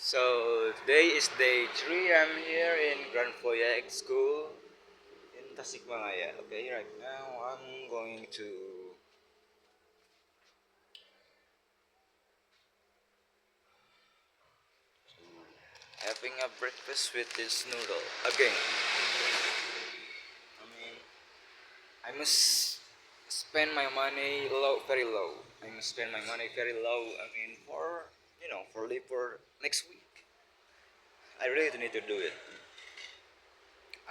So today is day 3. I'm here in Grand Foyer School in Tasikmalaya. Okay, right now I'm going to having a breakfast with this noodle again. I mean, I must spend my money low, very low. I must spend my money very low. I mean, for leave for next week. I really need to do it.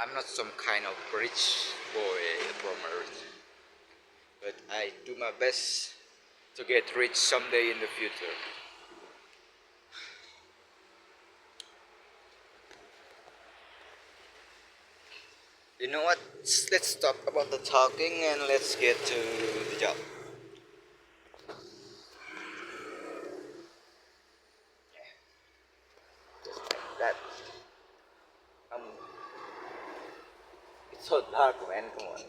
I'm not some kind of rich boy from Earth, but I do my best to get rich someday in the future. You know what? Let's stop about the talking and let's get to the job. Just like that. Um, it's so dark, man. Come on.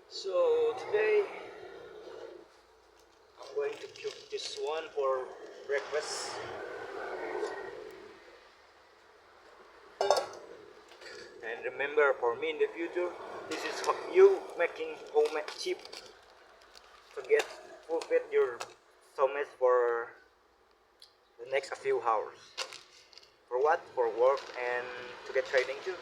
So today I'm going to cook this one for breakfast. And remember, for me in the future, this is you making homemade chip to get fulfill your stomach for the next few hours. For what? For work and to get training too.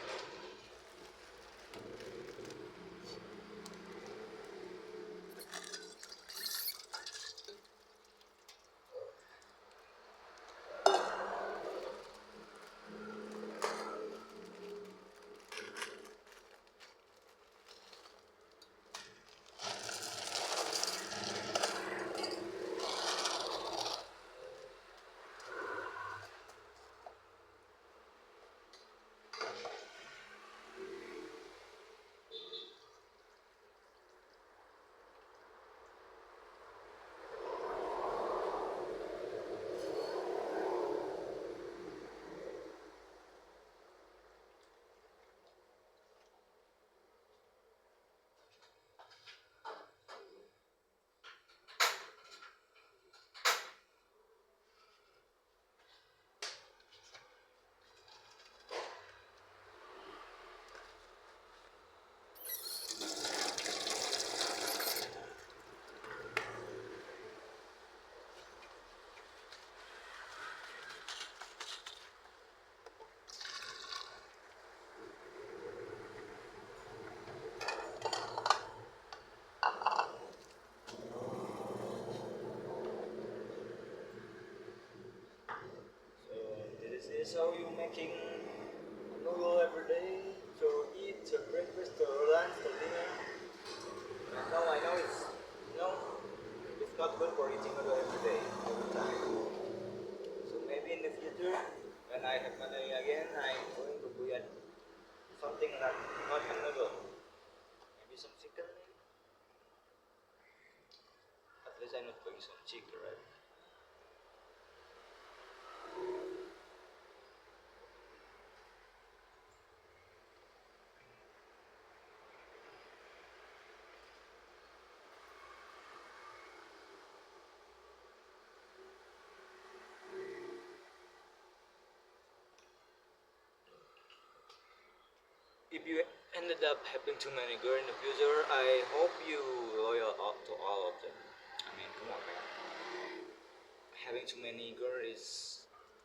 So this is how you making noodle every day to eat, to breakfast, to lunch, to dinner. I know it's not good for eating noodle every day, every time. So maybe in the future, when I have money again, I'm going to buy something like not a noodle, maybe some chicken. At least I'm not buying some chicken, right? If you ended up having too many girls in the future, I hope you loyal to all of them. I mean, come on, man. Having too many girls is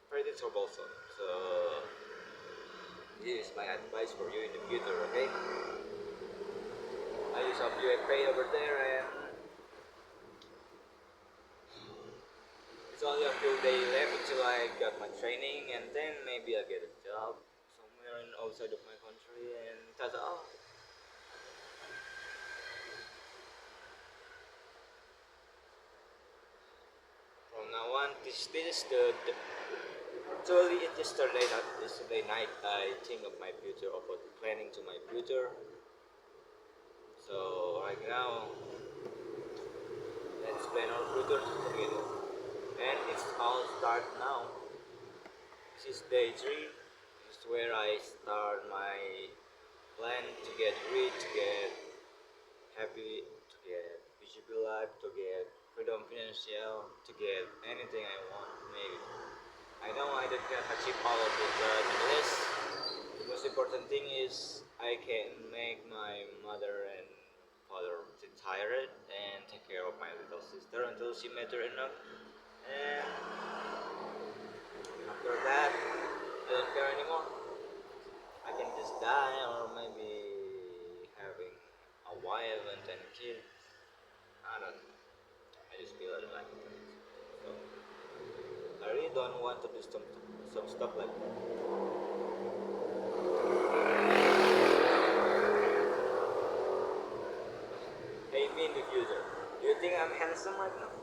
pretty troublesome. So this is my advice for you in the future, okay? I use up UFA over there, and it's only a few days left until I got my training, and then maybe I get a job somewhere outside of my country, and that's all. From now on, this is the actually it yesterday night I think of my future, about planning to my future. let's plan our future together. And it's all start now. This is day 3. This is where I start my plan to get rich, to get happy, to get visible life, to get freedom financial, to get anything I want, maybe. I know I don't can achieve all of it, but at least the most important thing is I can make my mother and father tired and take care of my little sister until she mature enough. And after that, I don't care anymore. I can just die or maybe having a wife and 10 kids. I don't know. I just feel like that. So I really don't want to do some stuff like that. Hey, me in the future. Do you think I'm handsome right now?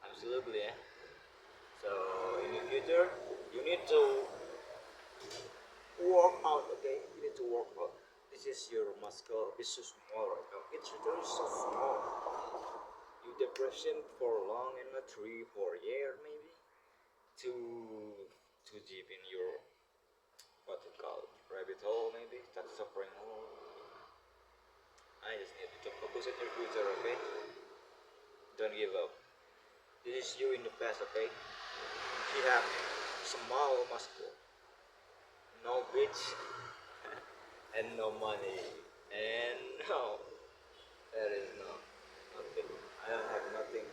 Absolutely, yeah. So in the future, you need to work out, okay? You need to work out. This is your muscle. It's so small right now. It's really so small. You depression for long and not 3 4 years maybe. Too deep in your what you call it, rabbit hole maybe. That's suffering hole. I just need to focus on your future, okay? Don't give up. This is you in the past, okay? You have small muscle, no bitch, and no money, and no, there is no nothing. I don't have nothing.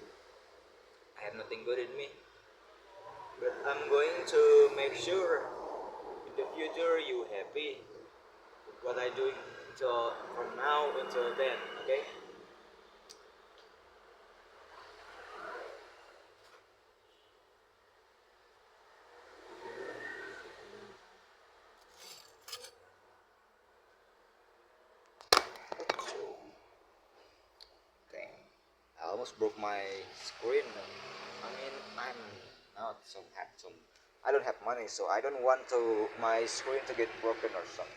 I have nothing good in me. But I'm going to make sure in the future you happy with what I doing until from now until then. Okay? Damn. I almost broke my screen. I mean, I'm not so handsome. I don't have money, so I don't want to my screen to get broken or something.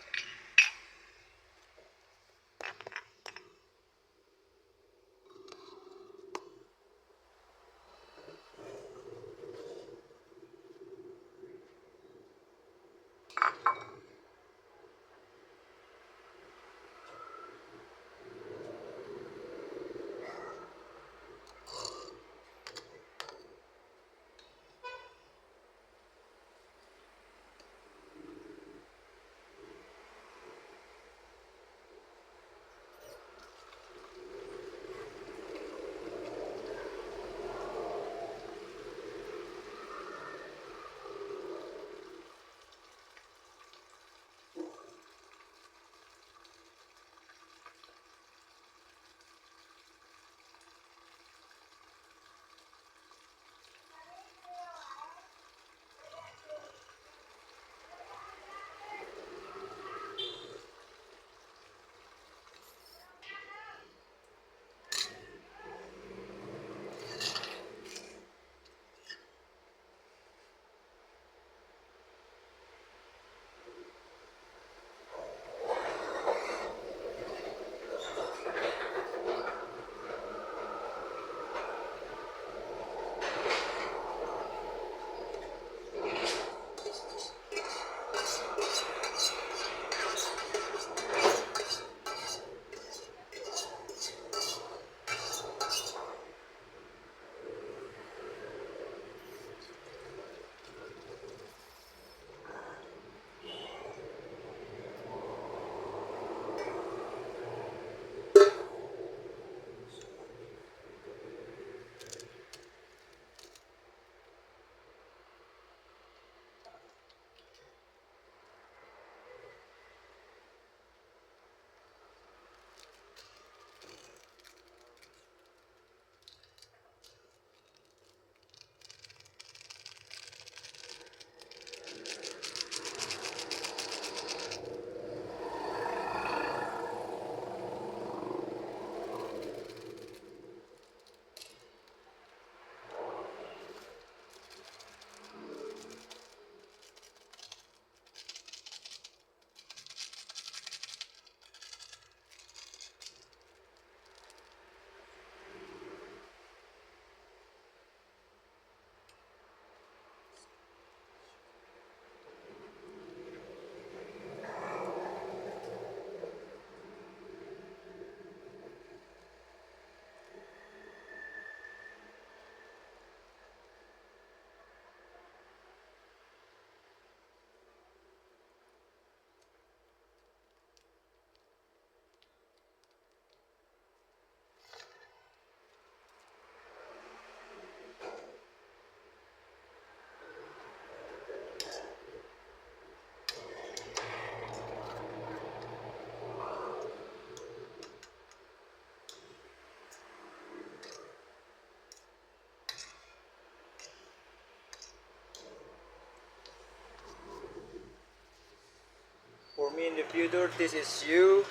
me in the future, this is you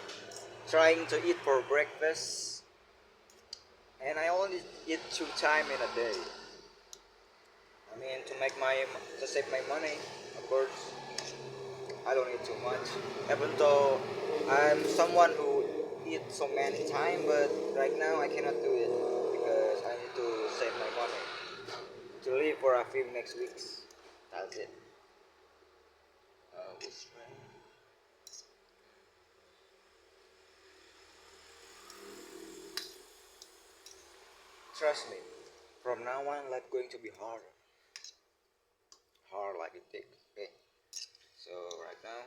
trying to eat for breakfast, and I only eat 2 times in a day. I mean, to save my money, of course. I don't eat too much. Even though I'm someone who eats so many times, but right now I cannot do it because I need to save my money to live for a few next weeks. That's it. This way. Trust me, from now on, life going to be hard like it takes. Okay. So right now,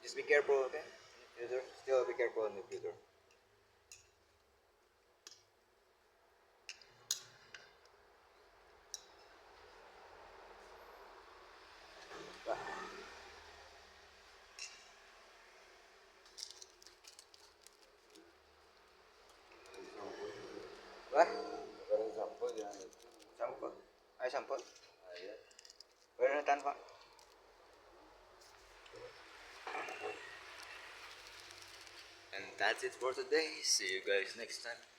just be careful, okay? In the future, still be careful in the future. Wah, wah, sampel. Ayo sampel. Beneran pak. And that's it for today. See you guys next time.